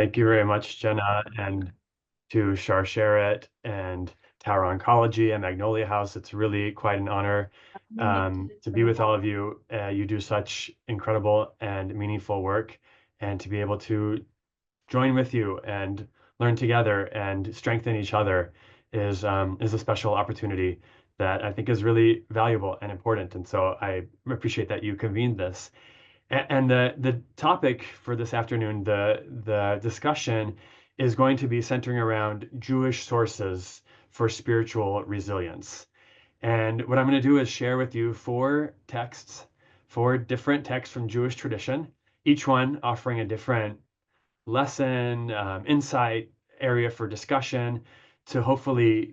Thank you very much, Jenna, and to Sharsheret and Tower Oncology and Magnolia House. It's really quite an honor to be with all of you. You do such incredible and meaningful work, and to be able to join with you and learn together and strengthen each other is a special opportunity that I think is really valuable and important. And so I appreciate that you convened this. And the topic for this afternoon, the discussion is going to be centering around Jewish sources for spiritual resilience. And what I'm going to do is share with you four different texts from Jewish tradition, each one offering a different lesson, insight, area for discussion to hopefully,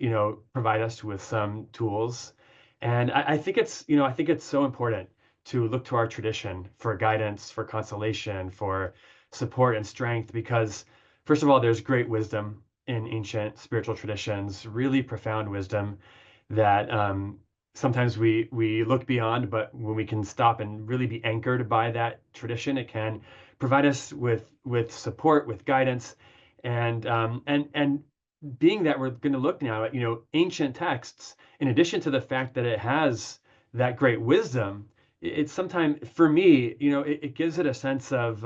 provide us with some tools. And I think I think it's so important to look to our tradition for guidance, for consolation, for support and strength, because first of all, there's great wisdom in ancient spiritual traditions, really profound wisdom that sometimes we look beyond, but when we can stop and really be anchored by that tradition, it can provide us with support, with guidance, and being that we're going to look now at ancient texts, in addition to the fact that it has that great wisdom, it's sometimes for me, it gives it a sense of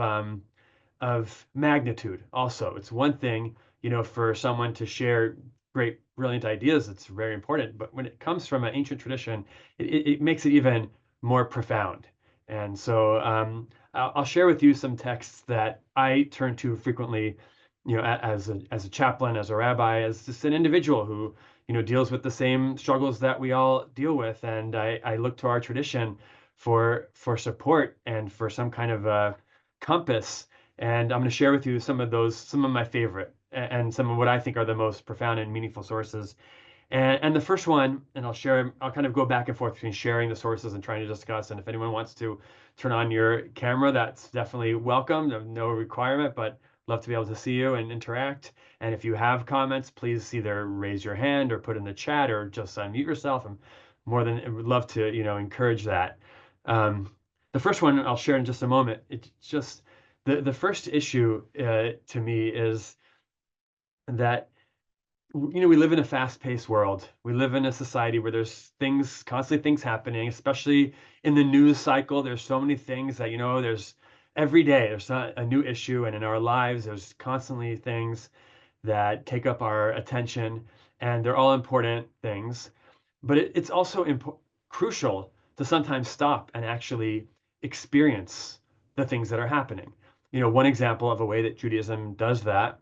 magnitude. Also, it's one thing for someone to share great, brilliant ideas. It's very important, but when it comes from an ancient tradition, it makes it even more profound. And so I'll share with you some texts that I turn to frequently, as a chaplain, as a rabbi, as just an individual who, deals with the same struggles that we all deal with. And I look to our tradition for support and for some kind of a compass. And I'm going to share with you some of my favorite, and some of what I think are the most profound and meaningful sources. And the first one, and I'll kind of go back and forth between sharing the sources and trying to discuss. And if anyone wants to turn on your camera, that's definitely welcome. No requirement, but love to be able to see you and interact. And if you have comments, please either raise your hand or put in the chat or just unmute yourself. I'm more than would love to, encourage that. The first one I'll share in just a moment. It's just the first issue to me is that we live in a fast-paced world. We live in a society where there's constantly things happening, especially in the news cycle. There's so many things that, there's every day there's a new issue, and in our lives, there's constantly things that take up our attention, and they're all important things. But it's also crucial to sometimes stop and actually experience the things that are happening. One example of a way that Judaism does that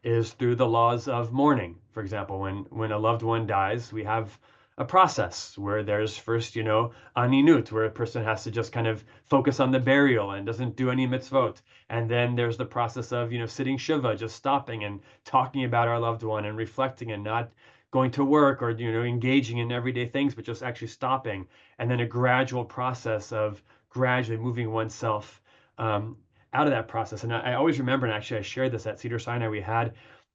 is through the laws of mourning. For example, when a loved one dies, we have a process where there's first, aninut, where a person has to just kind of focus on the burial and doesn't do any mitzvot. And then there's the process of, sitting shiva, just stopping and talking about our loved one and reflecting and not going to work or, engaging in everyday things, but just actually stopping. And then a gradual process of gradually moving oneself out of that process. And I always remember, and actually I shared this at Cedars-Sinai, we had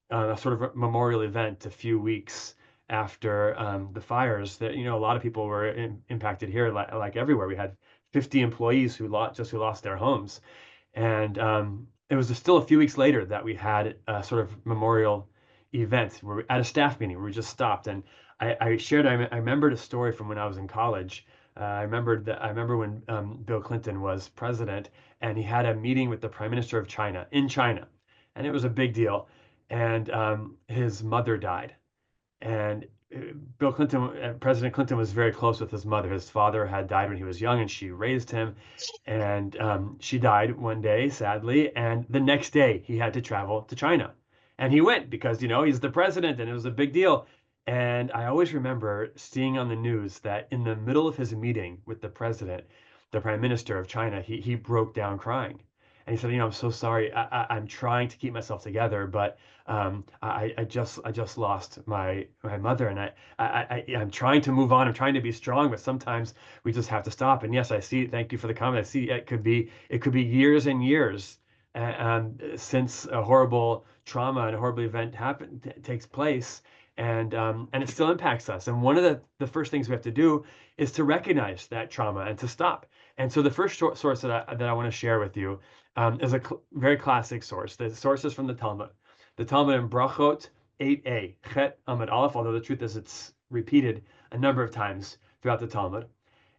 a sort of a memorial event a few weeks after the fires that, a lot of people were impacted here, like everywhere. We had 50 employees who lost their homes. And it was still a few weeks later that we had a sort of memorial event where at a staff meeting where we just stopped. And I remembered a story from when I was in college. I remember when Bill Clinton was president, and he had a meeting with the Prime Minister of China in China, and it was a big deal. And his mother died, and President Clinton was very close with his mother. His father had died when he was young, and she raised him. And she died one day, sadly, and the next day he had to travel to China, and he went because he's the president, and it was a big deal. And I always remember seeing on the news that in the middle of his meeting with the president, the prime minister of China, he broke down crying. And he said, I'm so sorry. I'm trying to keep myself together, but I just lost my mother, and I'm trying to move on. I'm trying to be strong, but sometimes we just have to stop. And yes, I see. Thank you for the comment. I see it could be years and years since a horrible trauma and a horrible event takes place, and it still impacts us. And one of the first things we have to do is to recognize that trauma and to stop. And so the first source that I want to share with you is a very classic source. The source is from the Talmud. The Talmud in Brachot 8a, Chet Amud Aleph, although the truth is it's repeated a number of times throughout the Talmud.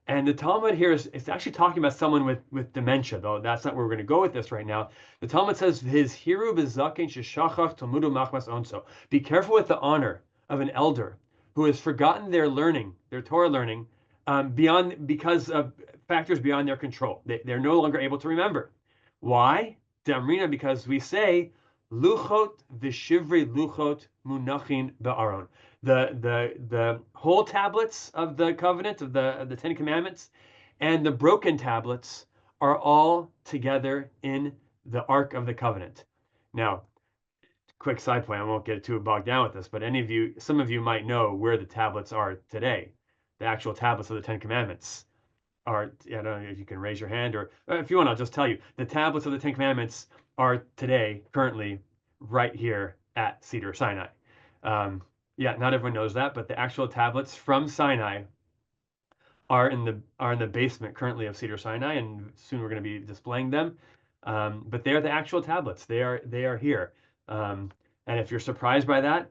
And the Talmud here is it's actually talking about someone with dementia, though that's not where we're going to go with this right now. The Talmud says, "His hiru b'zaken sheshachach talmudu machmas onso." Be careful with the honor of an elder who has forgotten their learning, their Torah learning, because of factors beyond their control. They're no longer able to remember. Why? Damrina, because we say, "Luchot v'shivri luchot munachin ba'aron." The whole tablets of the covenant of the Ten Commandments and the broken tablets are all together in the Ark of the Covenant. Now, quick side point, I won't get too bogged down with this, but some of you might know where the tablets are today. The actual tablets of the Ten Commandments are, I don't know if you can raise your hand, or if you want, I'll just tell you. The tablets of the Ten Commandments are today, currently, right here at Cedars-Sinai. Yeah, not everyone knows that, but the actual tablets from Sinai are in the basement currently of Cedars-Sinai, and soon we're going to be displaying them. But they are the actual tablets. They are here. And if you're surprised by that,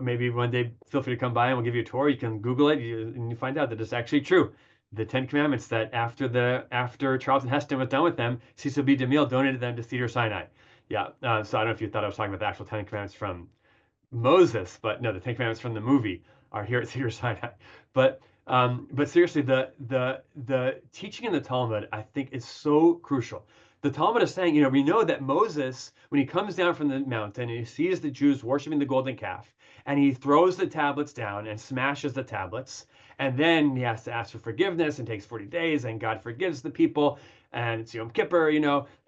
maybe one day feel free to come by and we'll give you a tour. You can Google it and you find out that it's actually true. The Ten Commandments that after Charlton Heston was done with them, Cecil B. DeMille donated them to Cedars-Sinai. Yeah. So I don't know if you thought I was talking about the actual Ten Commandments from Moses, but no, the Ten Commandments from the movie are here at Cedars-Sinai. But seriously, the teaching in the Talmud, I think, is so crucial. The Talmud is saying, we know that Moses, when he comes down from the mountain and he sees the Jews worshiping the golden calf, and he throws the tablets down and smashes the tablets, and then he has to ask for forgiveness and takes 40 days, and God forgives the people, and it's Yom Kippur,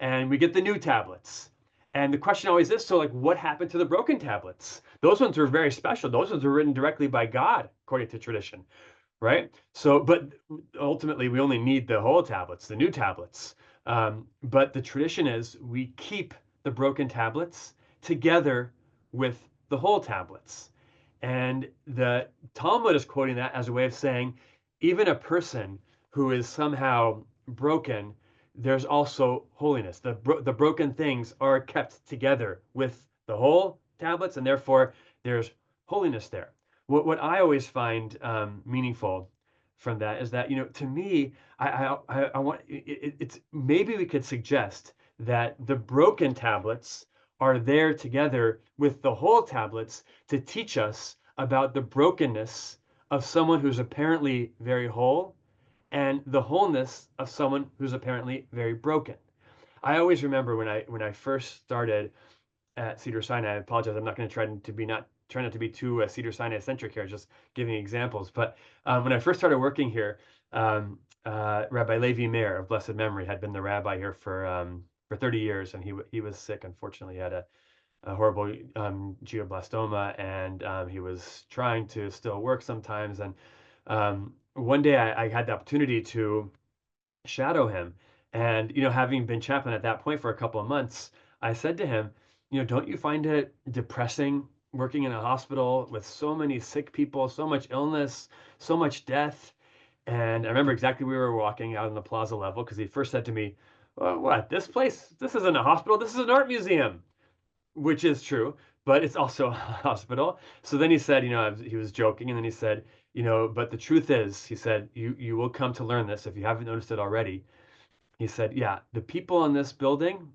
and we get the new tablets. And the question always is, so like, what happened to the broken tablets? Those ones were very special. Those ones were written directly by God, according to tradition, right? So, but ultimately, we only need the whole tablets, the new tablets. But the tradition is we keep the broken tablets together with the whole tablets. And the Talmud is quoting that as a way of saying, even a person who is somehow broken, there's also holiness. The broken things are kept together with the whole tablets, and therefore there's holiness there. What I always find meaningful from that is that, to me, I want it's maybe we could suggest that the broken tablets are there together with the whole tablets to teach us about the brokenness of someone who's apparently very whole and the wholeness of someone who's apparently very broken. I always remember when I first started at Cedars-Sinai. I apologize. I'm not going to try not to be too Cedars-Sinai centric here, just giving examples. But when I first started working here, Rabbi Levi Meir of blessed memory had been the rabbi here for 30 years, and he was sick. Unfortunately, he had a horrible glioblastoma, and he was trying to still work sometimes. And one day I had the opportunity to shadow him, and having been chaplain at that point for a couple of months, I said to him, don't you find it depressing working in a hospital with so many sick people, so much illness, so much death? And I remember exactly we were walking out on the plaza level because he first said to me, well, what, this place, this isn't a hospital, this is an art museum, which is true, but it's also a hospital. So then he said, he was joking, and then he said, but the truth is, he said, you will come to learn this if you haven't noticed it already. He said, yeah, the people in this building,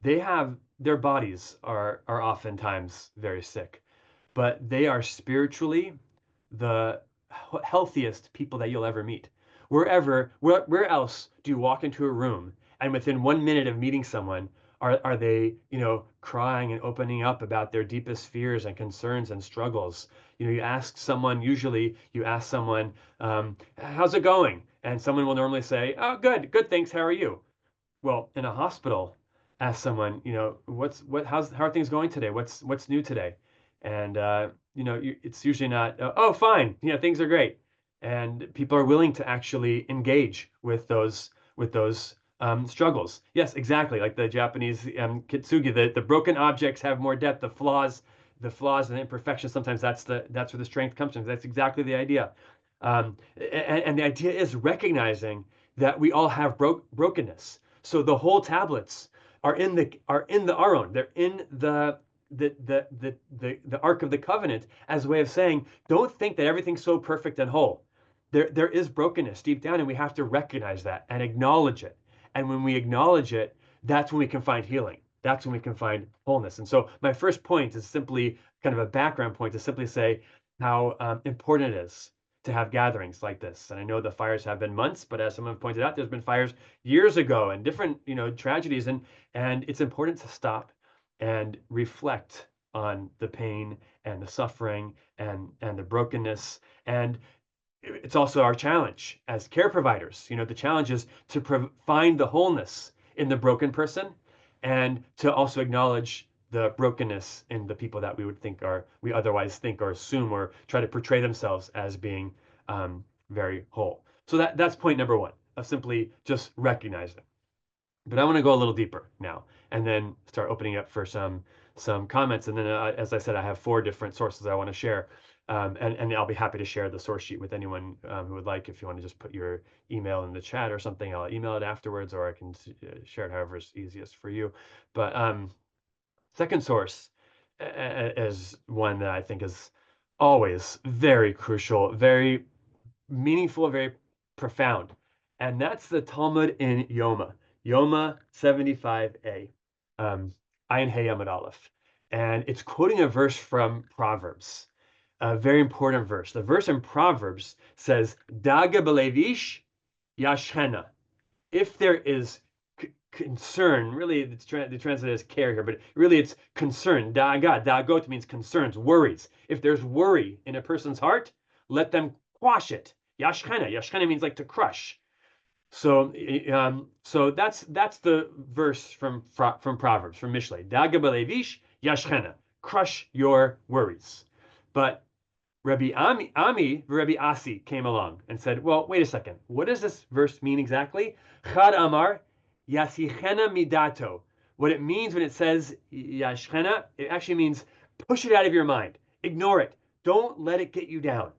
their bodies are oftentimes very sick, but they are spiritually the healthiest people that you'll ever meet. Where else do you walk into a room and within 1 minute of meeting someone, are they, crying and opening up about their deepest fears and concerns and struggles? Usually you ask someone, how's it going? And someone will normally say, oh, good, thanks, how are you? Well, in a hospital, ask someone, how are things going today? What's new today? And it's usually not, oh, fine, things are great. And people are willing to actually engage with those struggles. Yes, exactly, like the Japanese kintsugi. The broken objects have more depth. The flaws and imperfections. Sometimes that's where the strength comes from. That's exactly the idea. And the idea is recognizing that we all have brokenness. So the whole tablets are in the Aron. They're in the Ark of the Covenant as a way of saying, don't think that everything's so perfect and whole. There is brokenness deep down, and we have to recognize that and acknowledge it. And when we acknowledge it, that's when we can find healing. That's when we can find wholeness. And so my first point is simply kind of a background point to simply say how important it is to have gatherings like this. And I know the fires have been months, but as someone pointed out, there's been fires years ago and different, tragedies, and it's important to stop and reflect on the pain and the suffering and the brokenness. And it's also our challenge as care providers. The challenge is to find the wholeness in the broken person and to also acknowledge the brokenness in the people that we otherwise think or assume or try to portray themselves as being very whole. So that's point number one, of simply just recognizing. But I want to go a little deeper now and then start opening up for some comments. And then, as I said, I have 4 different sources I want to share. And I'll be happy to share the source sheet with anyone who would like. If you want to just put your email in the chat or something, I'll email it afterwards, or I can share it however is easiest for you. But second source is one that I think is always very crucial, very meaningful, very profound. And that's the Talmud in Yoma, Yoma 75a, Ayin Hey Amud Aleph. And it's quoting a verse from Proverbs, a very important verse. The verse in Proverbs says, Daga belevish yashchena. If there is concern, really it's translated as care here, but really it's concern. Dagot means concerns, worries. If there's worry in a person's heart, let them quash it. Yashchena means like to crush. So that's the verse from Proverbs, from Mishlei. Daga belevish yashchena. Crush your worries. But Rabbi Rabbi Asi came along and said, well, wait a second. What does this verse mean exactly? Chad Amar Yasichena Midato. What it means when it says Yashchena, it actually means push it out of your mind. Ignore it. Don't let it get you down.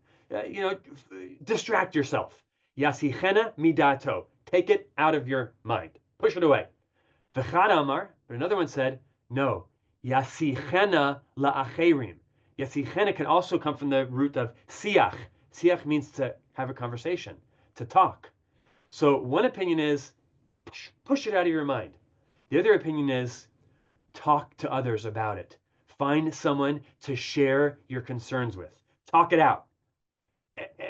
Distract yourself. Yasichena Midato. Take it out of your mind. Push it away. V'chad Amar, but another one said, no. Yasichena la'acherim. Yasichena can also come from the root of siach. Siach means to have a conversation, to talk. So one opinion is push it out of your mind. The other opinion is talk to others about it. Find someone to share your concerns with. Talk it out.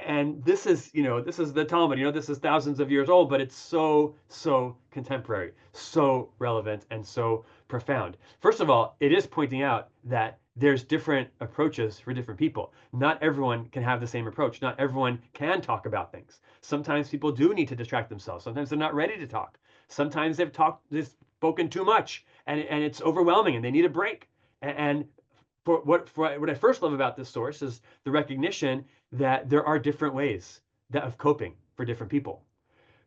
And this is the Talmud. This is thousands of years old, but it's so contemporary, so relevant, and so profound. First of all, it is pointing out that there's different approaches for different people. Not everyone can have the same approach. Not everyone can talk about things. Sometimes people do need to distract themselves. Sometimes they're not ready to talk. Sometimes they've spoken too much, and it's overwhelming, and they need a break. And for what I first love about this source is the recognition that there are different ways of coping for different people.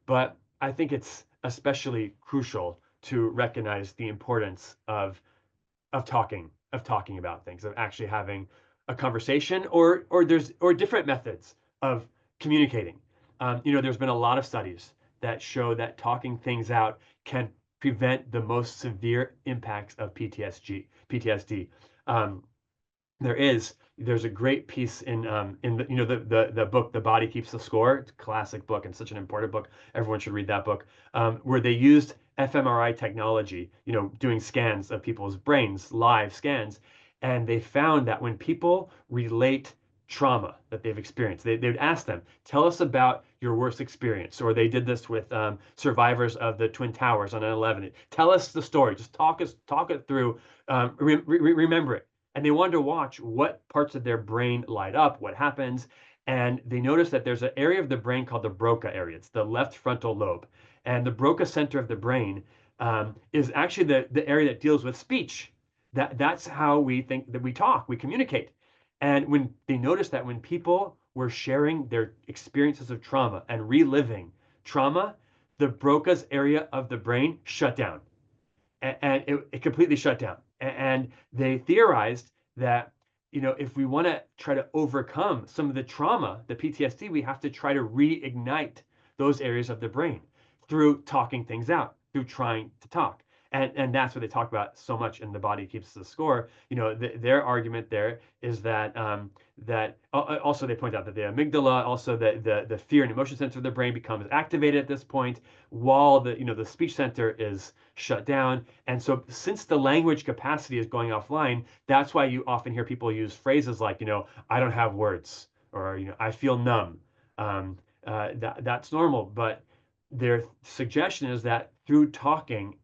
But I think it's especially crucial to recognize the importance of talking about things, of actually having a conversation, or different methods of communicating. There's been a lot of studies that show that talking things out can prevent the most severe impacts of PTSD. There's a great piece in the book The Body Keeps the Score. It's a classic book and such an important book. Everyone should read that book. Where they used fMRI technology, doing scans of people's brains, live scans, and they found that when people relate trauma that they've experienced, they would ask them, tell us about your worst experience. Or they did this with survivors of the Twin Towers on 9/11. Tell us the story. Just talk it through. Remember it. And they wanted to watch what parts of their brain light up, what happens. And they noticed that there's an area of the brain called the Broca area. It's the left frontal lobe. And the Broca center of the brain is actually the area that deals with speech. That's how we think that we talk, we communicate. And when they noticed that when people were sharing their experiences of trauma and reliving trauma, the Broca's area of the brain shut down. And it completely shut down. And they theorized that, if we want to try to overcome some of the trauma, the PTSD, we have to try to reignite those areas of the brain through talking things out. through trying to talk. And that's what they talk about so much in The Body Keeps the Score. Their argument there is that also they point out that the amygdala, also the fear and emotion center of the brain becomes activated at this point, while the speech center is shut down. And so since the language capacity is going offline, that's why you often hear people use phrases like, I don't have words, or I feel numb. That's normal, but their suggestion is that through talking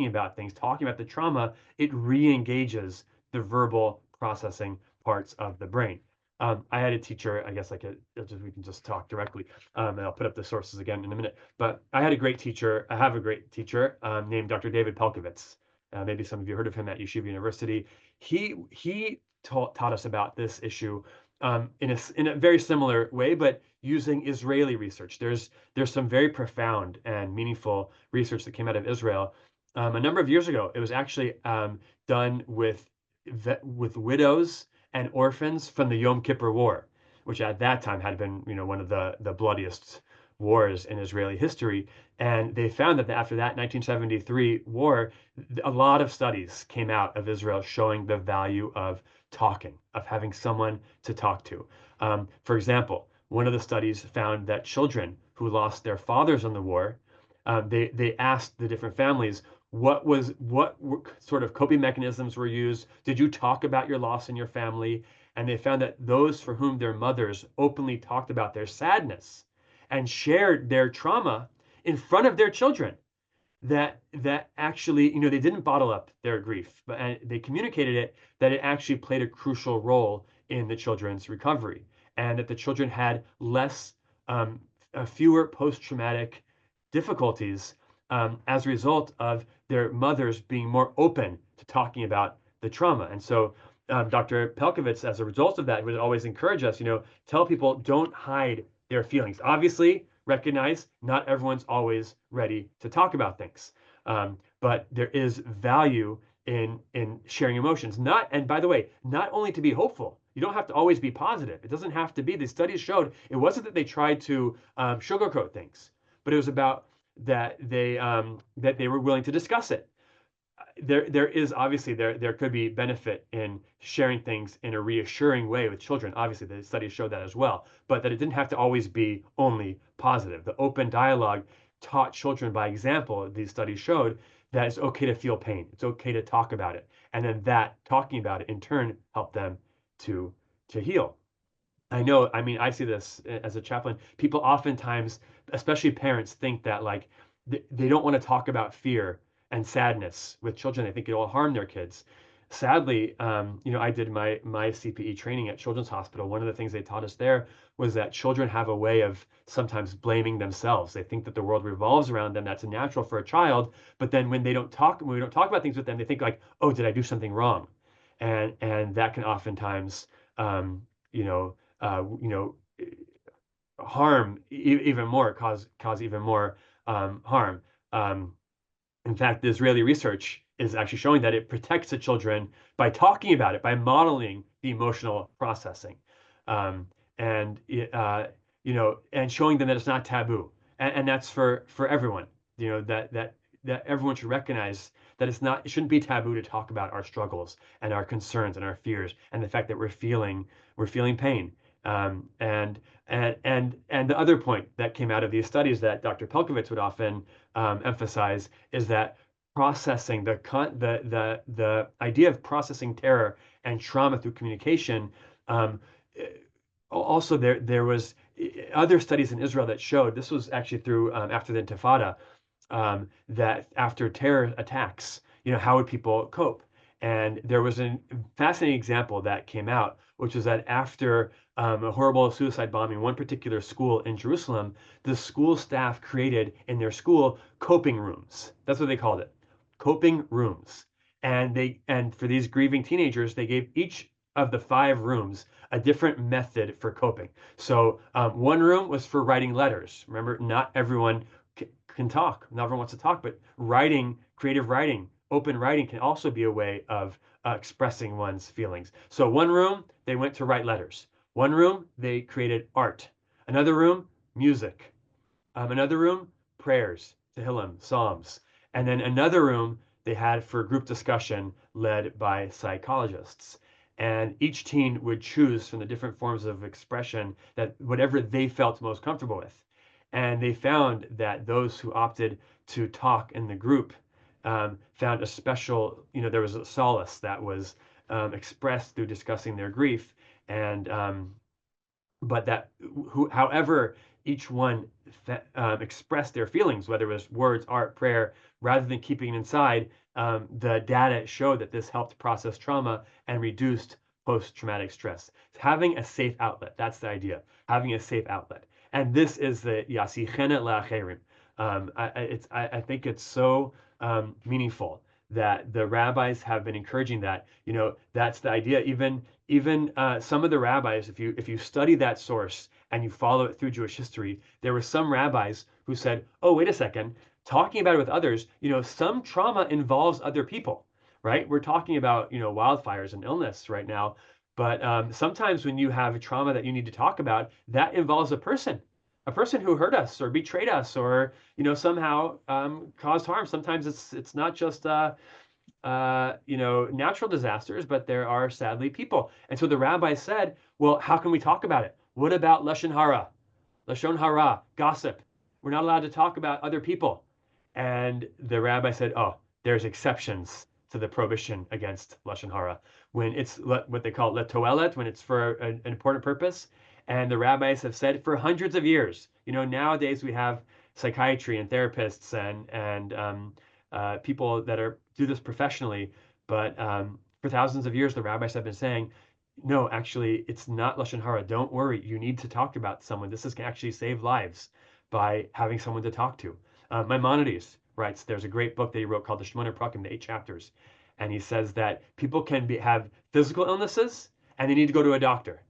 about things, talking about the trauma, it re-engages the verbal processing parts of the brain. I had a teacher, I guess we can just talk directly, and I'll put up the sources again in a minute. But I have a great teacher named Dr. David Pelkovitz. Maybe some of you heard of him at Yeshiva University. He taught us about this issue in a very similar way, but using Israeli research. There's some very profound and meaningful research that came out of Israel a number of years ago. It was actually done with widows and orphans from the Yom Kippur War, which at that time had been one of the bloodiest wars in Israeli history. And they found that after that 1973 war, a lot of studies came out of Israel showing the value of talking, of having someone to talk to. For example, one of the studies found that children who lost their fathers in the war, they asked the different families, what sort of coping mechanisms were used? Did you talk about your loss in your family? And they found that those for whom their mothers openly talked about their sadness and shared their trauma in front of their children, that actually, they didn't bottle up their grief, but they communicated it, that it actually played a crucial role in the children's recovery, and that the children had fewer post-traumatic difficulties as a result of their mothers being more open to talking about the trauma. And so Dr. Pelkovitz, as a result of that, would always encourage us, tell people, don't hide their feelings. Obviously, recognize not everyone's always ready to talk about things, but there is value in sharing emotions. And by the way, not only to be hopeful. You don't have to always be positive. It doesn't have to be. The studies showed it wasn't that they tried to sugarcoat things, but it was about that they were willing to discuss it. There is obviously there could be benefit in sharing things in a reassuring way with children. Obviously, the studies showed that as well, but that it didn't have to always be only positive. The open dialogue taught children by example. These studies showed that it's okay to feel pain. It's okay to talk about it, and then that talking about it in turn helped them to heal. I see this as a chaplain. People oftentimes, especially parents, think that like they don't want to talk about fear and sadness with children. They think it will harm their kids. Sadly, I did my CPE training at Children's Hospital. One of the things they taught us there was that children have a way of sometimes blaming themselves. They think that the world revolves around them. That's natural for a child. But then when we don't talk about things with them, they think like, oh, did I do something wrong? And that can oftentimes, you know, harm even more, cause even more harm. In fact, the Israeli research is actually showing that it protects the children by talking about it, by modeling the emotional processing, and and showing them that it's not taboo, and that's for everyone. That everyone should recognize that it shouldn't be taboo to talk about our struggles and our concerns and our fears and the fact that we're feeling pain. And the other point that came out of these studies that Dr. Pelkovitz would often emphasize is that processing the idea of processing terror and trauma through communication. Also, there was other studies in Israel that showed, this was actually through after the Intifada, that after terror attacks, how would people cope? And there was a fascinating example that came out, which was that after a horrible suicide bombing in one particular school in Jerusalem, the school staff created in their school coping rooms. That's what they called it, coping rooms. And for these grieving teenagers, they gave each of the 5 rooms a different method for coping. So one room was for writing letters. Remember, not everyone can talk. Not everyone wants to talk, but writing, creative writing, open writing can also be a way of expressing one's feelings. So one room, they went to write letters. One room, they created art. Another room, music. Another room, prayers, Tehillim, Psalms. And then another room they had for group discussion led by psychologists. And each teen would choose from the different forms of expression that whatever they felt most comfortable with. And they found that those who opted to talk in the group found a special, there was a solace that was expressed through discussing their grief. And but that however each one expressed their feelings, whether it was words, art, prayer, rather than keeping it inside, the data showed that this helped process trauma and reduced post-traumatic stress. Having a safe outlet, that's the idea, having a safe outlet. And this is the yasichena la'acherim. I think it's so meaningful that the rabbis have been encouraging that. That's the idea. Even some of the rabbis, if you study that source and you follow it through Jewish history, there were some rabbis who said, "Oh, wait a second, talking about it with others, some trauma involves other people, right? We're talking about wildfires and illness right now, but sometimes when you have a trauma that you need to talk about, that involves a person who hurt us or betrayed us or somehow caused harm. Sometimes it's not just natural disasters, but there are sadly people. And so the rabbi said, well, how can we talk about it? What about lashon hara? Lashon hara, gossip. We're not allowed to talk about other people. And the rabbi said, oh, there's exceptions to the prohibition against lashon hara when it's what they call letoelet, when it's for an important purpose. And the rabbis have said for hundreds of years. Nowadays we have psychiatry and therapists and people that do this professionally, but for thousands of years the rabbis have been saying, no, actually, it's not lashon hara. Don't worry. You need to talk about someone. This can actually save lives by having someone to talk to. Maimonides writes, there's a great book that he wrote called the Shemona Prakim, the 8 chapters. And he says that people can have physical illnesses and they need to go to a doctor.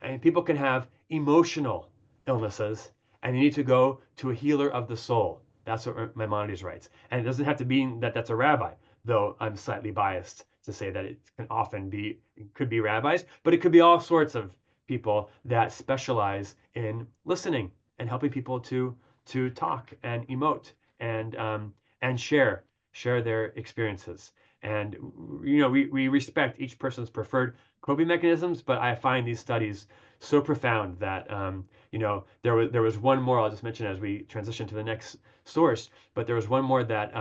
And people can have emotional illnesses and they need to go to a healer of the soul. That's what Maimonides writes. And it doesn't have to mean that that's a rabbi, though I'm slightly biased to say that it can often be, it could be rabbis, but it could be all sorts of people that specialize in listening and helping people to talk and emote and share their experiences. And we respect each person's preferred coping mechanisms, but I find these studies so profound that there was one more I'll just mention as we transition to the next source, but there was one more that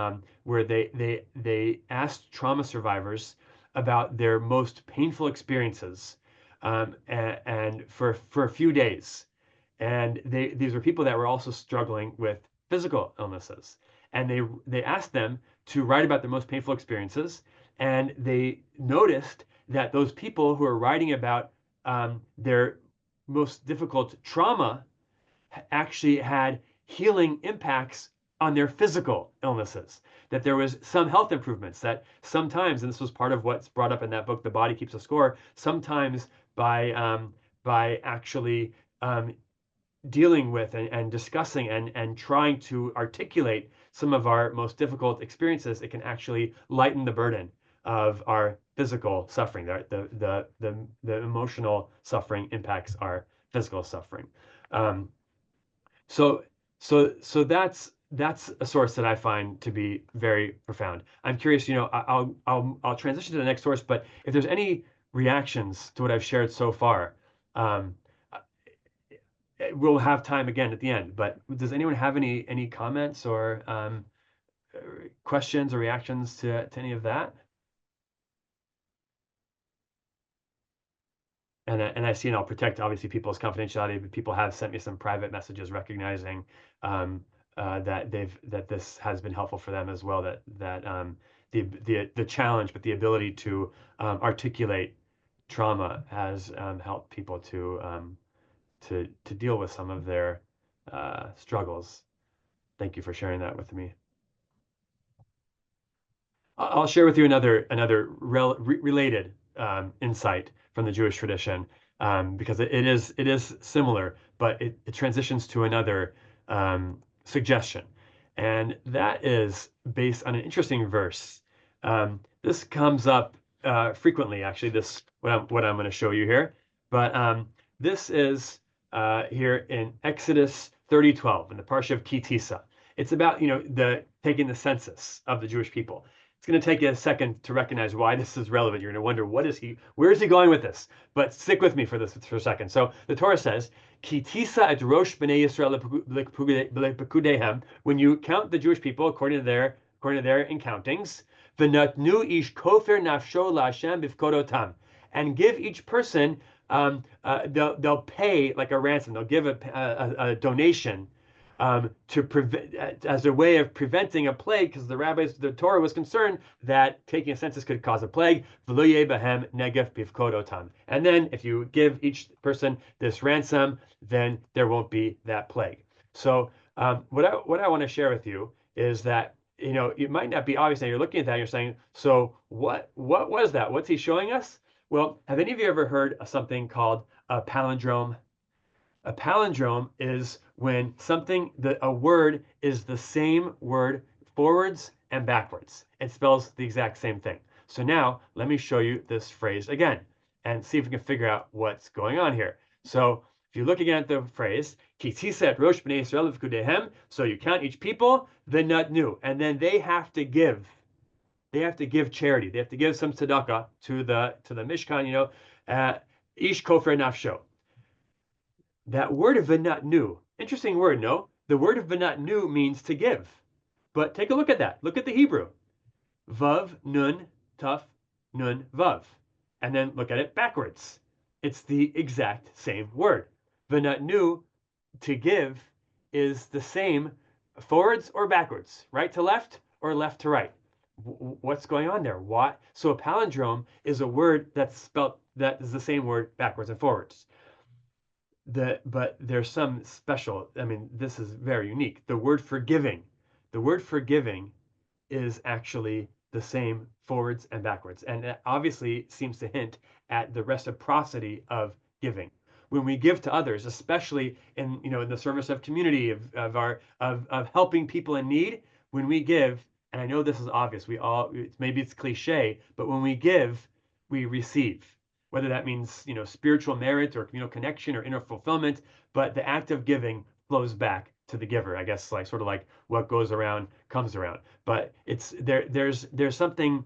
where they asked trauma survivors about their most painful experiences, and for a few days, and these were people that were also struggling with physical illnesses, and they asked them to write about their most painful experiences, and they noticed that those people who are writing about their most difficult trauma actually had healing impacts on their physical illnesses, that there was some health improvements, that sometimes, and this was part of what's brought up in that book, The Body Keeps a Score, sometimes by actually dealing with and discussing and trying to articulate some of our most difficult experiences, it can actually lighten the burden of our physical suffering. The emotional suffering impacts our physical suffering. So that's a source that I find to be very profound. I'm curious, I'll transition to the next source, but if there's any reactions to what I've shared so far, we'll have time again at the end. But does anyone have any comments or questions or reactions to any of that? And I see, and I'll protect obviously people's confidentiality, but people have sent me some private messages recognizing that this has been helpful for them as well. That the challenge, but the ability to articulate trauma has helped people to deal with some of their struggles. Thank you for sharing that with me. I'll share with you another related insight from the Jewish tradition, because it is similar, but it transitions to another suggestion, and that is based on an interesting verse. This comes up frequently, actually. What I'm going to show you here, but this is here in Exodus 30:12 in the Parsha of Ki Tisa. It's about, the taking the census of the Jewish people. It's going to take you a second to recognize why this is relevant. You're going to wonder, where is he going with this? But stick with me for a second. So the Torah says, Ki tisa et rosh bnei Yisrael lepekudehem, when you count the Jewish people according to their encountings, v'natnu ish kofer nafsho la'Hashem bifkodotam, and give each person, they'll pay like a ransom. They'll give a donation, as a way of preventing a plague, because the Torah was concerned that taking a census could cause a plague. And then if you give each person this ransom, then there won't be that plague. So what I want to share with you is that, it might not be obvious now. You're looking at that and you're saying, so what was that? What's he showing us? Well, have any of you ever heard of something called a palindrome? A palindrome is when a word is the same word forwards and backwards. It spells the exact same thing. So now let me show you this phrase again and see if we can figure out what's going on here. So if you look again at the phrase, Ki tisa et rosh bnei Yisrael v'kudehem, so you count each people, v'natnu, and then they have to give. They have to give charity. They have to give some tzedakah to the Mishkan, ish kofer nafsho. That word of v'natnu, interesting word, no? The word of v'natnu means to give. But take a look at that. Look at the Hebrew. Vav, nun, taf, nun, vav. And then look at it backwards. It's the exact same word. V'natnu, to give, is the same forwards or backwards, right to left or left to right. What's going on there? Why? So a palindrome is a word that is the same word backwards and forwards. But there's some special, this is very unique. The word forgiving is actually the same forwards and backwards. And it obviously seems to hint at the reciprocity of giving. When we give to others, especially in the service of community, of helping people in need, when we give, and I know this is obvious, maybe it's cliche, but when we give, we receive. Whether that means spiritual merit or communal connection or inner fulfillment, but the act of giving flows back to the giver. I guess sort of like what goes around comes around. But there's something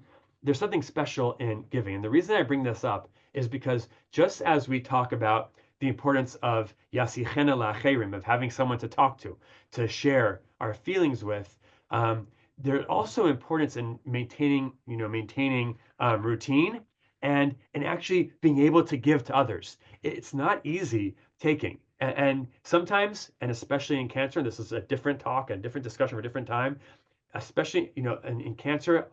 special in giving, and the reason I bring this up is because just as we talk about the importance of yasichena la'acherim, of having someone to talk to share our feelings with, there's also importance in maintaining routine. And actually being able to give to others. It's not easy taking. And sometimes, and especially in cancer, and this is a different talk, a different discussion for a different time, especially in cancer,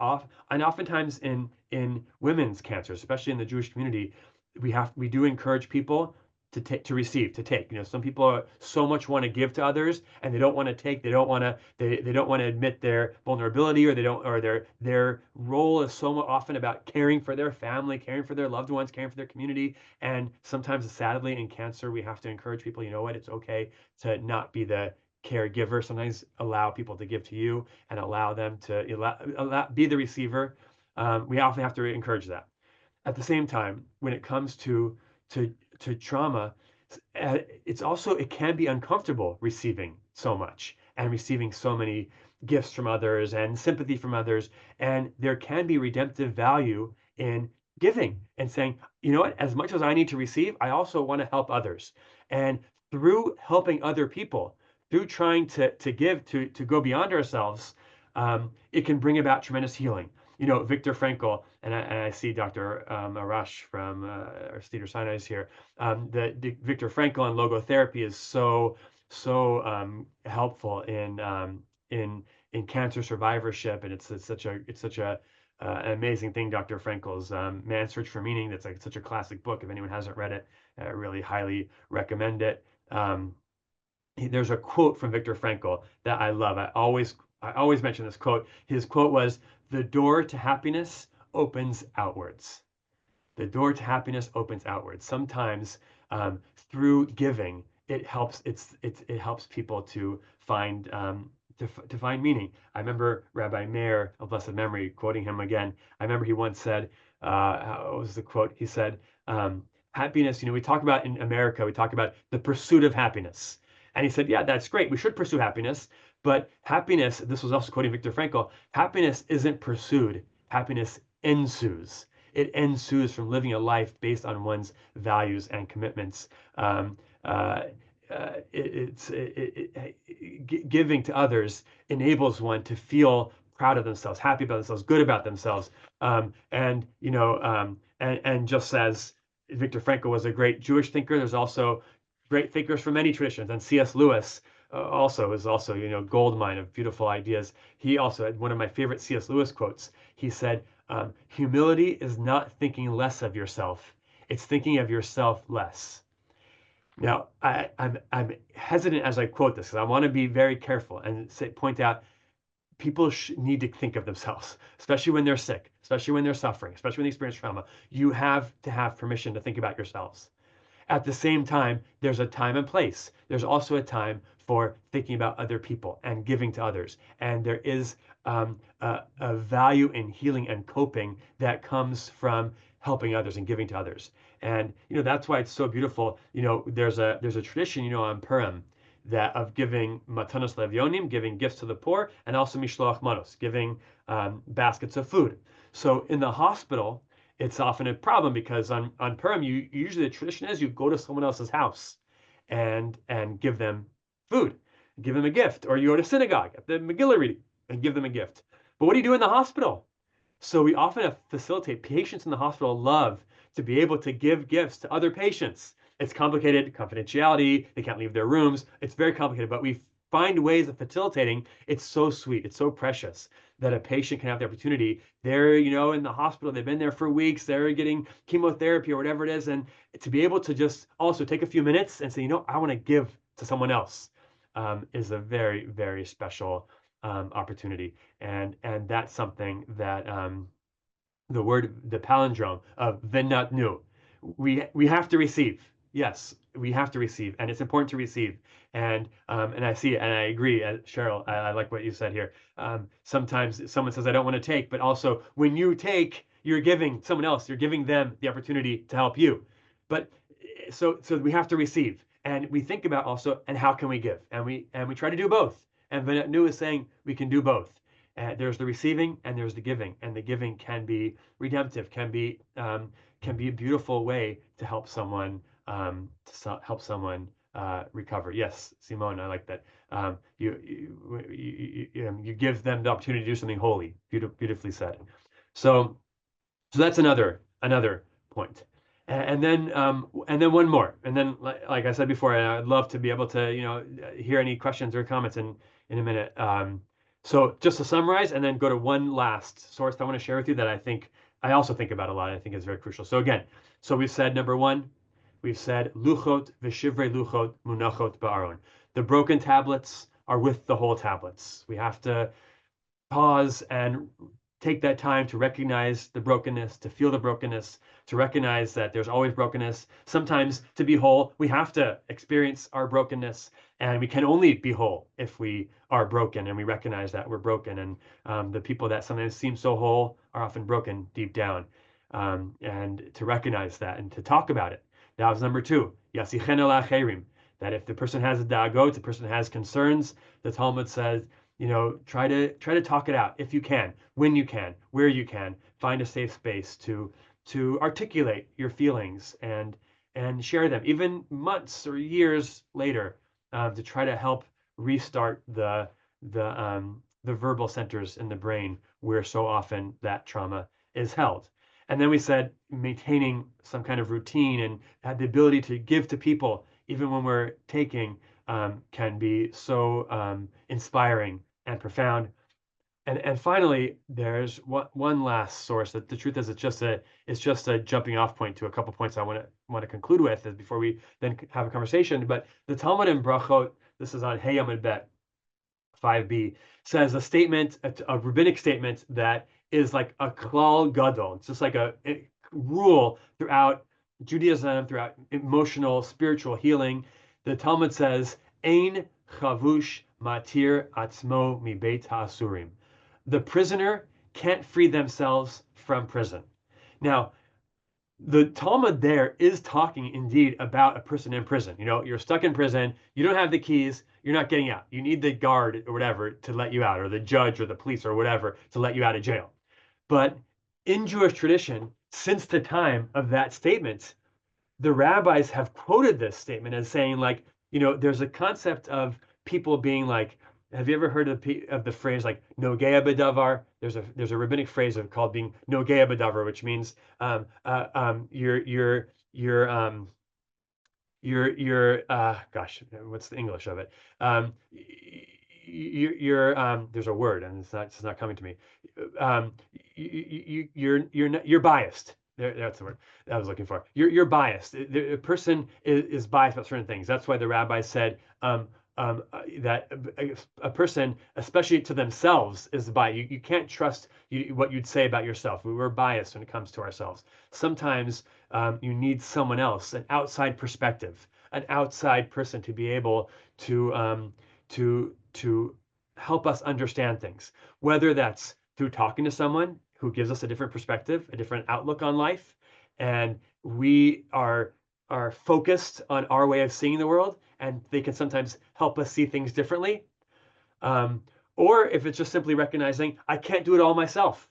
and oftentimes in women's cancer, especially in the Jewish community, we do encourage people to take. Some people so much want to give to others, and they don't want to take. They don't want to admit their vulnerability, or their role is so often about caring for their family, caring for their loved ones, caring for their community. And sometimes, sadly, in cancer, we have to encourage people. You know what? It's okay to not be the caregiver. Sometimes allow people to give to you, and allow them to be the receiver. We often have to encourage that. At the same time, when it comes to trauma, it can be uncomfortable receiving so much and receiving so many gifts from others and sympathy from others. And there can be redemptive value in giving and saying, you know what, as much as I need to receive, I also want to help others. And through helping other people, through trying to give, to go beyond ourselves, it can bring about tremendous healing. Viktor Frankl, and I see Dr. Arash from Cedars-Sinai is here. The Viktor Frankl and logotherapy is so helpful in cancer survivorship, and it's such an amazing thing. Dr. Frankl's Man's Search for Meaning. That's like such a classic book. If anyone hasn't read it, I really highly recommend it. There's a quote from Viktor Frankl that I love. I always mention this quote. His quote was, "The door to happiness opens outwards." The door to happiness opens outwards. Sometimes through giving, it helps people to find meaning. I remember Rabbi Meir of blessed memory, quoting him again. I remember he once said, what was the quote? He said, happiness, we talk about in America, we talk about the pursuit of happiness. And he said, yeah, that's great. We should pursue happiness. But happiness, this was also quoting Viktor Frankl, happiness isn't pursued, happiness ensues. It ensues from living a life based on one's values and commitments. Um, uh, Giving to others enables one to feel proud of themselves, happy about themselves, good about themselves. And just as Viktor Frankl was a great Jewish thinker, there's also great thinkers from many traditions. And C.S. Lewis also is also, gold mine of beautiful ideas. He also had one of my favorite C.S. Lewis quotes. He said, humility is not thinking less of yourself. It's thinking of yourself less. Now, I'm hesitant as I quote this because I want to be very careful and point out people need to think of themselves, especially when they're sick, especially when they're suffering, especially when they experience trauma. You have to have permission to think about yourselves. At the same time, there's a time and place. There's also a time for thinking about other people and giving to others. And there is a value in healing and coping that comes from helping others and giving to others. And that's why it's so beautiful. There's a tradition, on Purim, that of giving matanos levionim, giving gifts to the poor, and also mishloach manos, giving baskets of food. So in the hospital, it's often a problem because on Purim, usually the tradition is you go to someone else's house and give them food, give them a gift, or you go to synagogue at the Megillah reading and give them a gift. But what do you do in the hospital? So we often facilitate patients in the hospital love to be able to give gifts to other patients. It's complicated, confidentiality, they can't leave their rooms. It's very complicated, but we find ways of facilitating. It's so sweet, it's so precious that a patient can have the opportunity. They're, in the hospital, they've been there for weeks, they're getting chemotherapy or whatever it is, and to be able to just also take a few minutes and say, I want to give to someone else is a very, very special opportunity. And that's something that the palindrome of v'natnu, we have to receive. Yes, we have to receive, and it's important to receive. And I see it, and I agree, Cheryl. I like what you said here. Sometimes someone says, "I don't want to take," but also when you take, you're giving someone else. You're giving them the opportunity to help you. But so we have to receive, and we think about also, and how can we give? And we try to do both. And v'natnu is saying we can do both. There's the receiving and there's the giving, and the giving can be redemptive, can be a beautiful way to help someone recover. Yes, Simone, I like that. You give them the opportunity to do something holy. Beautifully said. So that's another point. And then one more. And then, like I said before, I'd love to be able to hear any questions or comments in a minute. So just to summarize, and then go to one last source I want to share with you that I also think about a lot. I think is very crucial. So again, we've said number one, we've said luchot v'shivrei luchot munachot ba'aron. The broken tablets are with the whole tablets. We have to pause and take that time to recognize the brokenness, to feel the brokenness, to recognize that there's always brokenness. Sometimes to be whole, we have to experience our brokenness, and we can only be whole if we are broken and we recognize that we're broken. And the people that sometimes seem so whole are often broken deep down. And to recognize that and to talk about it. That was number two. Yasichen el acherim. That if the person has a dagot, the person has concerns, the Talmud says, try to talk it out if you can, when you can, where you can. Find a safe space to articulate your feelings and share them, even months or years later, to try to help restart the verbal centers in the brain where so often that trauma is held. And then we said maintaining some kind of routine and had the ability to give to people even when we're taking can be so inspiring and profound. And finally, there's one last source that the truth is it's just a jumping off point to a couple points I want to conclude with before we then have a conversation. But the Talmud in Brachot, this is on Hey Amud Bet 5b, says a rabbinic statement that is like a klal gadol. It's just like a rule throughout Judaism, throughout emotional, spiritual healing. The Talmud says, Ein chavush matir atzmo mi beit ha'asurim. The prisoner can't free themselves from prison. Now, the Talmud there is talking indeed about a person in prison. You're stuck in prison, you don't have the keys, you're not getting out. You need the guard or whatever to let you out, or the judge or the police or whatever to let you out of jail. But in Jewish tradition, since the time of that statement, the rabbis have quoted this statement as saying, like, there's a concept of people being like, have you ever heard of the phrase like nogea b'davar? There's a rabbinic phrase called being nogea b'davar, which means gosh, what's the English of it? There's a word and it's not coming to me. You're biased. That's the word I was looking for. You're biased. The person is biased about certain things. That's why the rabbi said that a person, especially to themselves, is biased. You can't trust what you'd say about yourself. We're biased when it comes to ourselves. Sometimes you need someone else, an outside perspective, an outside person to be able to help us understand things, whether that's through talking to someone who gives us a different perspective, a different outlook on life, and we are focused on our way of seeing the world, and they can sometimes help us see things differently. Or if it's just simply recognizing I can't do it all myself.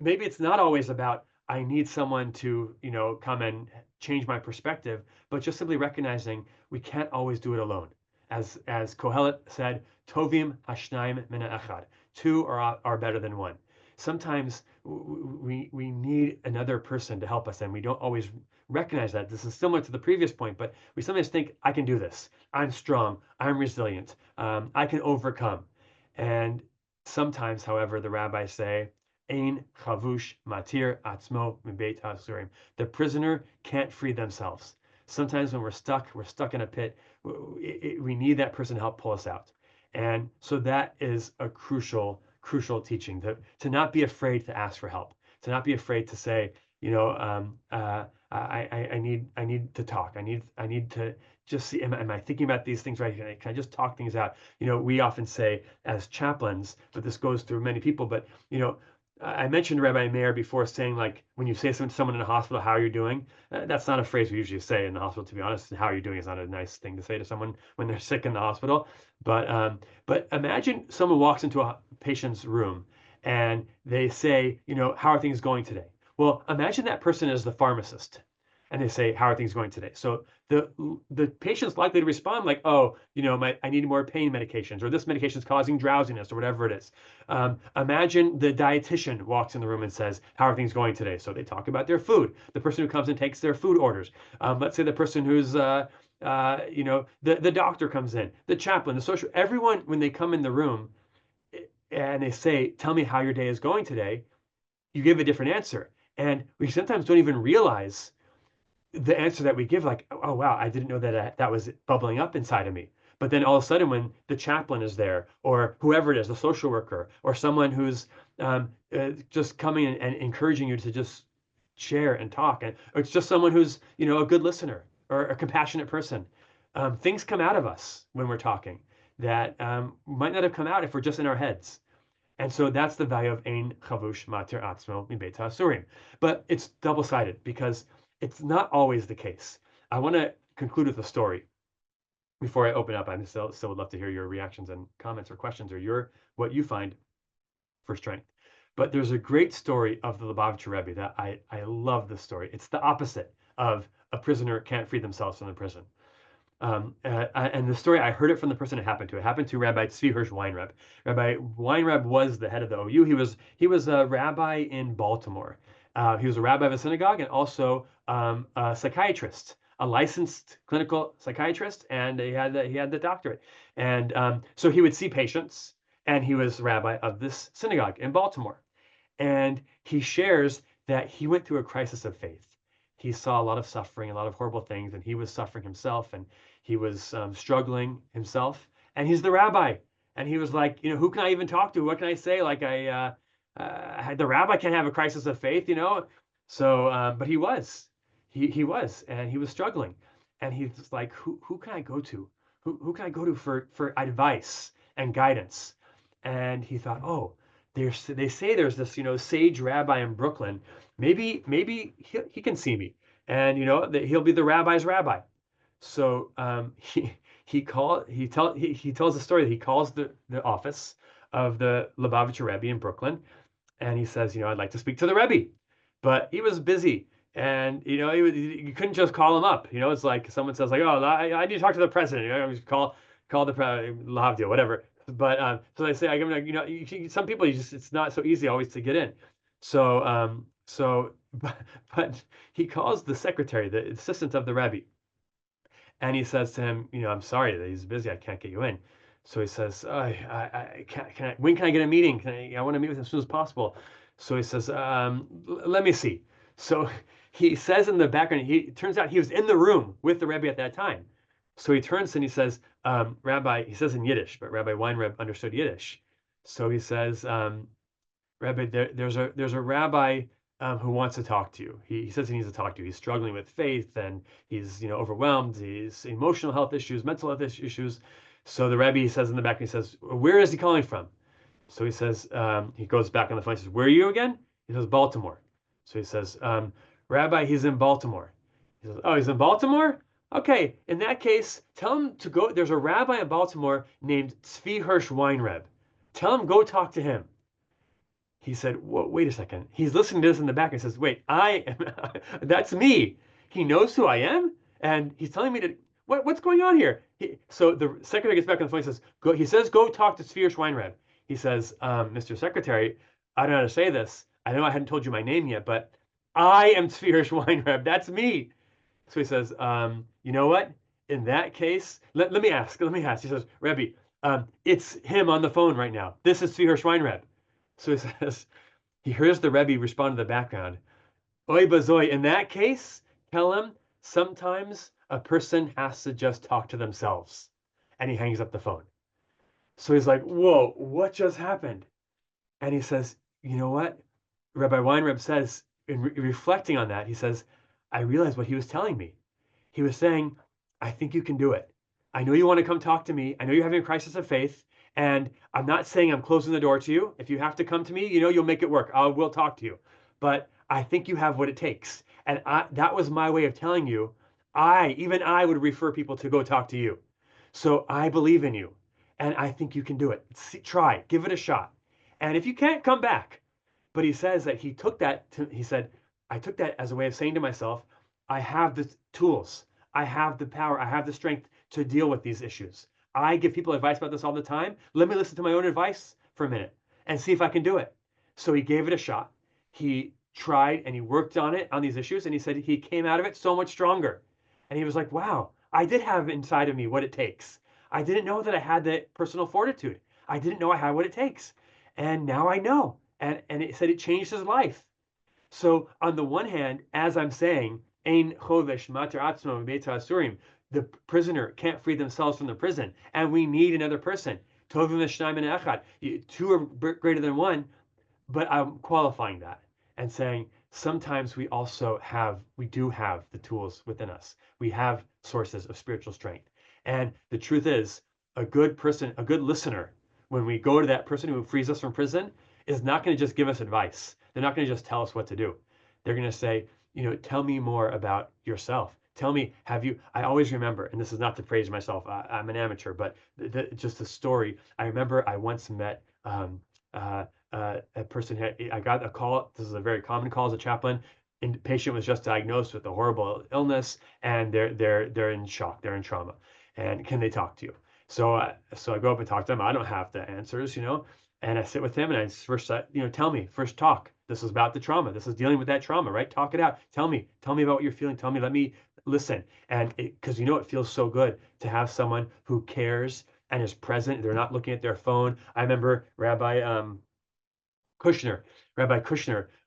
Maybe it's not always about I need someone to, come and change my perspective, but just simply recognizing we can't always do it alone. As Kohelet said, Tovim hashnaim min echad. Two are better than one. Sometimes we need another person to help us, and we don't always recognize that. This is similar to the previous point, but we sometimes think, I can do this. I'm strong. I'm resilient. I can overcome. And sometimes, however, the rabbis say, Ein chavush matir atzmo mibeit hasurim. The prisoner can't free themselves. Sometimes when we're stuck in a pit. We need that person to help pull us out. And so that is a crucial teaching, to not be afraid to ask for help, to not be afraid to say, I need to talk. I need to just see, am I thinking about these things right? Can I just talk things out? We often say as chaplains, but this goes through many people, but I mentioned Rabbi Meir before, saying, like, when you say something to someone in a hospital, how are you doing? That's not a phrase we usually say in the hospital, to be honest. How are you doing is not a nice thing to say to someone when they're sick in the hospital. But imagine someone walks into a patient's room and they say, how are things going today? Well, imagine that person is the pharmacist and they say, how are things going today? So the patient's likely to respond like, oh, I need more pain medications, or this medication is causing drowsiness, or whatever it is. Imagine the dietitian walks in the room and says, how are things going today? So they talk about their food. The person who comes and takes their food orders. Let's say the person who's the doctor comes in, the chaplain, the social, everyone, when they come in the room and they say, tell me how your day is going today, you give a different answer. And we sometimes don't even realize the answer that we give, like, oh wow, I didn't know that was bubbling up inside of me. But then all of a sudden, when the chaplain is there, or whoever it is, the social worker, or someone who's just coming and encouraging you to just share and talk, or it's just someone who's a good listener or a compassionate person, things come out of us when we're talking that might not have come out if we're just in our heads. And so that's the value of Ein Chavush Matir Atzmo Min Beit HaSurim. But it's double-sided because it's not always the case. I want to conclude with a story before I open up. I still would love to hear your reactions and comments or questions, or what you find for strength. But there's a great story of the Lubavitcher Rebbe that I love this story. It's the opposite of a prisoner can't free themselves from the prison. And the story, I heard it from the person it happened to. It happened to Rabbi Tzvi Hirsch Weinreb. Rabbi Weinreb was the head of the OU. He was a rabbi in Baltimore. He was a rabbi of a synagogue and also a psychiatrist, a licensed clinical psychiatrist, and he had the doctorate. And so he would see patients, and he was rabbi of this synagogue in Baltimore. And he shares that he went through a crisis of faith. He saw a lot of suffering, a lot of horrible things, and he was suffering himself, and he was struggling himself. And he's the rabbi, and he was like, who can I even talk to? What can I say? Like, the rabbi can't have a crisis of faith, So, but he was, he was, and he was struggling, and he's like, who can I go to? Who can I go to for advice and guidance? And he thought, oh, they say there's this, sage rabbi in Brooklyn. Maybe he can see me. and he'll be the rabbi's rabbi. So he tells the story that he calls the office of the Lubavitcher Rebbe in Brooklyn, and he says, I'd like to speak to the Rebbe, but he was busy, and you couldn't just call him up. It's like someone says like, oh, I need to talk to the president. Just call the Lahavdil, whatever. But so they say, I give him, some people it's not so easy always to get in. So but he calls the secretary, the assistant of the Rebbe, and he says to him, I'm sorry that he's busy. I can't get you in. So he says, I can't, when can I get a meeting? I want to meet with him as soon as possible. So he says, let me see. So he says in the background, it turns out he was in the room with the Rebbe at that time. So he turns and he says, Rabbi, he says in Yiddish, but Rabbi Weiner understood Yiddish. So he says, Rabbi, there's a rabbi who wants to talk to you. He says he needs to talk to you. He's struggling with faith, and he's overwhelmed. He's emotional health issues, mental health issues. So the Rebbe says in the back, he says, where is he calling from? So he says, he goes back on the phone. He says, where are you again? He says, Baltimore. So he says, Rabbi, he's in Baltimore. He says, oh, he's in Baltimore? Okay, in that case, tell him to go. There's a rabbi in Baltimore named Tzvi Hirsch Weinreb. Tell him go talk to him. He said, well, wait a second. He's listening to this in the back and says, wait, that's me. He knows who I am? And he's telling me what's going on here? So the secretary gets back on the phone and says, he says, go talk to Tzvi Weinreb. He says, Mr. Secretary, I don't know how to say this. I know I hadn't told you my name yet, but I am Tzvi Weinreb. That's me. So he says, you know what? In that case, let me ask. He says, Rebbe, it's him on the phone right now. This is Tzvi Weinreb. So he says, he hears the Rebbe respond to the background. Oy bazoy, in that case, tell him sometimes a person has to just talk to themselves. And he hangs up the phone. So he's like, whoa, what just happened? And he says, you know what? Rabbi Weinreb says, in reflecting on that, he says, I realized what he was telling me. He was saying, I think you can do it. I know you want to come talk to me. I know you're having a crisis of faith. And I'm not saying I'm closing the door to you. If you have to come to me, you'll make it work. We'll talk to you. But I think you have what it takes. And that was my way of telling you, even I would refer people to go talk to you. So I believe in you. And I think you can do it. Try, give it a shot. And if you can't, come back. But he says that he took that, he said, I took that as a way of saying to myself, I have the tools. I have the power. I have the strength to deal with these issues. I give people advice about this all the time. Let me listen to my own advice for a minute and see if I can do it. So he gave it a shot. He tried and he worked on it, on these issues. And he said he came out of it so much stronger. And he was like, wow, I did have inside of me what it takes. I didn't know that I had that personal fortitude. I didn't know I had what it takes. And now I know. And it said it changed his life. So on the one hand, as I'm saying, Ein chovesh mater atzmo b'beit ha'asurim, the prisoner can't free themselves from the prison, and we need another person. Tovim v'shnayim and echad. Two are greater than one, but I'm qualifying that and saying sometimes we do have the tools within us. We have sources of spiritual strength. And the truth is, a good person, a good listener, when we go to that person who frees us from prison, is not going to just give us advice. They're not going to just tell us what to do. They're going to say, tell me more about yourself. Tell me, I always remember, and this is not to praise myself, I'm an amateur, but just a story. I remember I once met a person, I got a call, this is a very common call as a chaplain, and the patient was just diagnosed with a horrible illness, and they're in shock, they're in trauma, and can they talk to you? So I go up and talk to them. I don't have the answers, and I sit with him and I first, tell me, first talk. This is about the trauma. This is dealing with that trauma, right? Talk it out. Tell me about what you're feeling. Let me listen. And because it feels so good to have someone who cares and is present. They're not looking at their phone. I remember Rabbi Kushner.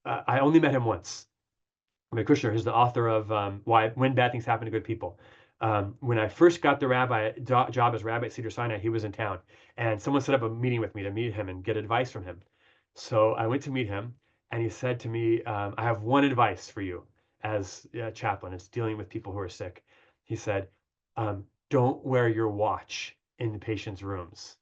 I only met him once. Rabbi Kushner is the author of When Bad Things Happen to Good People. When I first got the job as rabbi at Cedars-Sinai, he was in town, and someone set up a meeting with me to meet him and get advice from him. So I went to meet him, and he said to me, I have one advice for you as a chaplain. It's dealing with people who are sick. He said, don't wear your watch in the patient's rooms.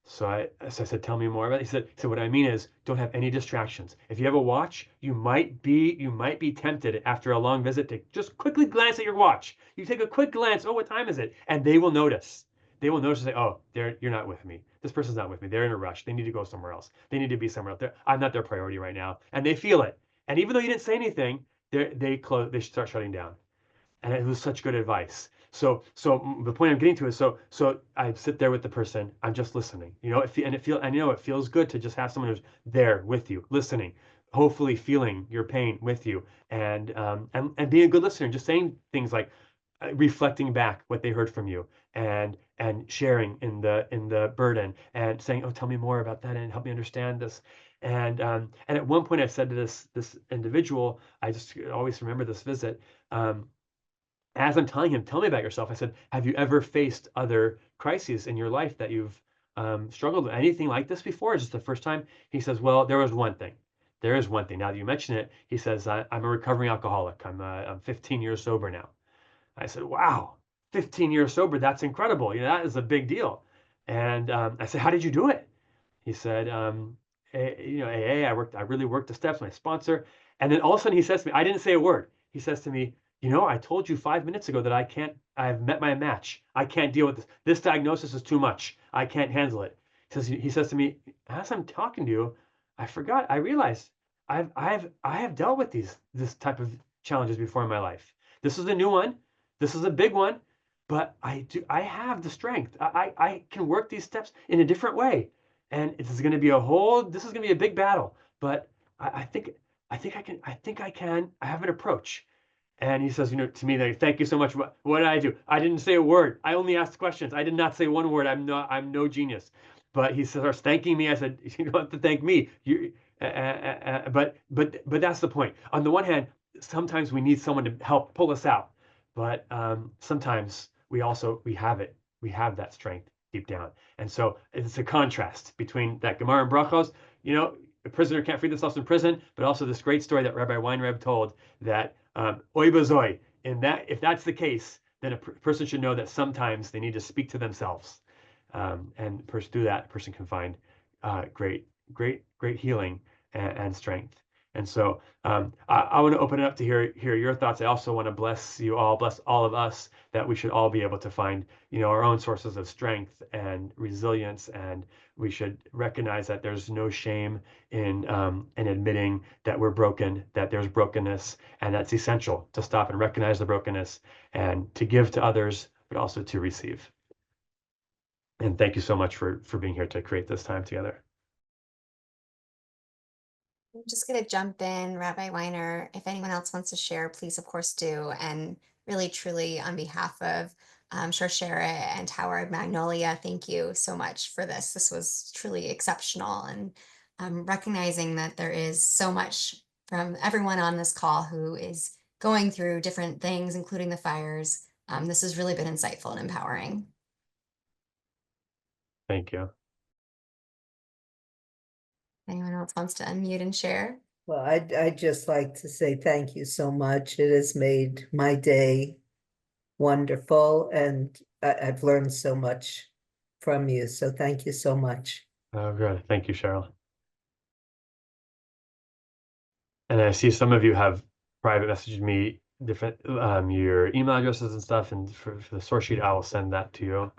So I said, tell me more about it. He said, what I mean is don't have any distractions. If you have a watch, you might be tempted after a long visit to just quickly glance at your watch. You take a quick glance, oh, what time is it? And they will notice. They will notice and say, oh, you're not with me. This person's not with me. They're in a rush. They need to go somewhere else. They need to be somewhere else. I'm not their priority right now. And they feel it. And even though you didn't say anything, they start shutting down. And it was such good advice. So the point I'm getting to is so I sit there with the person. I'm just listening, it feels good to just have someone who's there with you, listening, hopefully feeling your pain with you, and being a good listener, just saying things like reflecting back what they heard from you, and sharing in the burden, and saying, oh, tell me more about that and help me understand this. And at one point I said to this individual, I just always remember this visit. As I'm telling him, tell me about yourself, I said, have you ever faced other crises in your life that you've struggled with? Anything like this before? Is this the first time? He says, well, there was one thing. There is one thing. Now that you mention it, he says, I'm a recovering alcoholic. I'm 15 years sober now. I said, wow, 15 years sober. That's incredible. That is a big deal. And I said, how did you do it? He said, AA, I really worked the steps, my sponsor. And then all of a sudden he says to me, I didn't say a word. He says to me, I told you 5 minutes ago that I've met my match. I can't deal with this. This diagnosis is too much. I can't handle it. He says to me, as I'm talking to you, I realized I have dealt with this type of challenges before in my life. This is a new one. This is a big one, but I have the strength. I can work these steps in a different way. And this is going to be a big battle, but I think I can. I have an approach. And he says, to me, like, thank you so much. What did I do? I didn't say a word. I only asked questions. I did not say one word. I'm no genius. But he starts thanking me. I said, you don't have to thank me. But that's the point. On the one hand, sometimes we need someone to help pull us out. But sometimes we have it. We have that strength deep down. And so it's a contrast between that Gemara and Brachos, a prisoner can't free themselves in prison, but also this great story that Rabbi Weiner told that oy bazoi, if that's the case, then a person should know that sometimes they need to speak to themselves. And through that, a person can find great healing and strength. And so I want to open it up to hear your thoughts. I also want to bless all of us, that we should all be able to find, our own sources of strength and resilience. And we should recognize that there's no shame in admitting that we're broken, that there's brokenness, and that's essential to stop and recognize the brokenness and to give to others, but also to receive. And thank you so much for being here to create this time together. I'm just going to jump in, Rabbi Weiner. If anyone else wants to share, please, of course, do. And really, truly, on behalf of Sharsheret and Tower Magnolia, thank you so much for this. This was truly exceptional. And recognizing that there is so much from everyone on this call who is going through different things, including the fires. This has really been insightful and empowering. Thank you. Anyone else wants to unmute and share? Well, I'd just like to say thank you so much. It has made my day wonderful, and I've learned so much from you. So thank you so much. Oh, good. Thank you, Cheryl. And I see some of you have private messaged me different your email addresses and stuff, and for the source sheet, I will send that to you.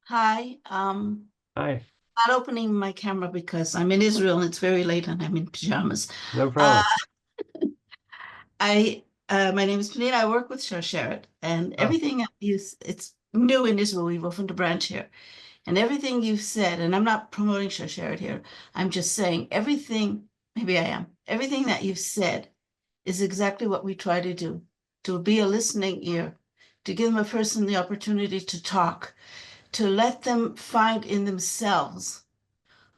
Hi. Hi. Not opening my camera because I'm in Israel and it's very late and I'm in pajamas. No problem. My name is Panina. I work with Sharsheret, and everything it's new in Israel. We've opened a branch here, and everything you've said, and I'm not promoting Sharsheret here. I'm just saying everything. Maybe I am. Everything that you've said is exactly what we try to do: to be a listening ear, to give a person the opportunity to talk, to let them find in themselves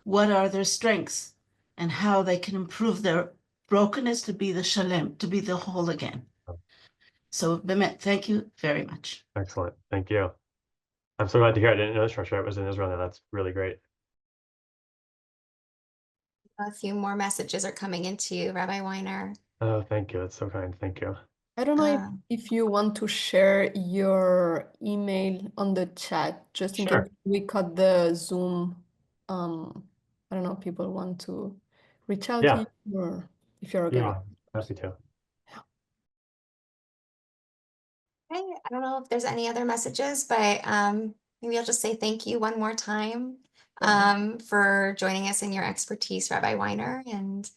what are their strengths and how they can improve their brokenness to be the shalem, to be the whole again. So, Bemet, thank you very much. Excellent. Thank you. I'm so glad to hear. I didn't know Sharsheret was in Israel now. That's really great. A few more messages are coming into you, Rabbi Weiner. Oh, thank you. That's so kind. Thank you. I don't know Uh, if you want to share your email on the chat, just in case Sure. we cut the Zoom. I don't know, people want to reach out to Yeah. you, or if you're okay with Yeah. Happy to. Okay, I don't know if there's any other messages, but maybe I'll just say thank you one more time for joining us in your expertise, Rabbi Weiner, and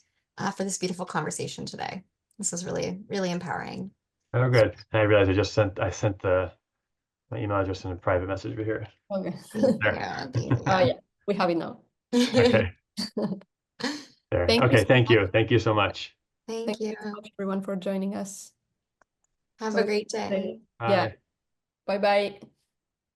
for this beautiful conversation today. This was really, really empowering. Oh, good. And I realized I sent my email address in a private message over here. Okay. Thank There. you. Oh yeah, we have it now. Okay. There. Thank you Okay. so Thank much. you. Thank you so much. Thank Thank you. you so much, everyone, for joining us. Have Have a a great good day. Yeah. Bye. Bye bye.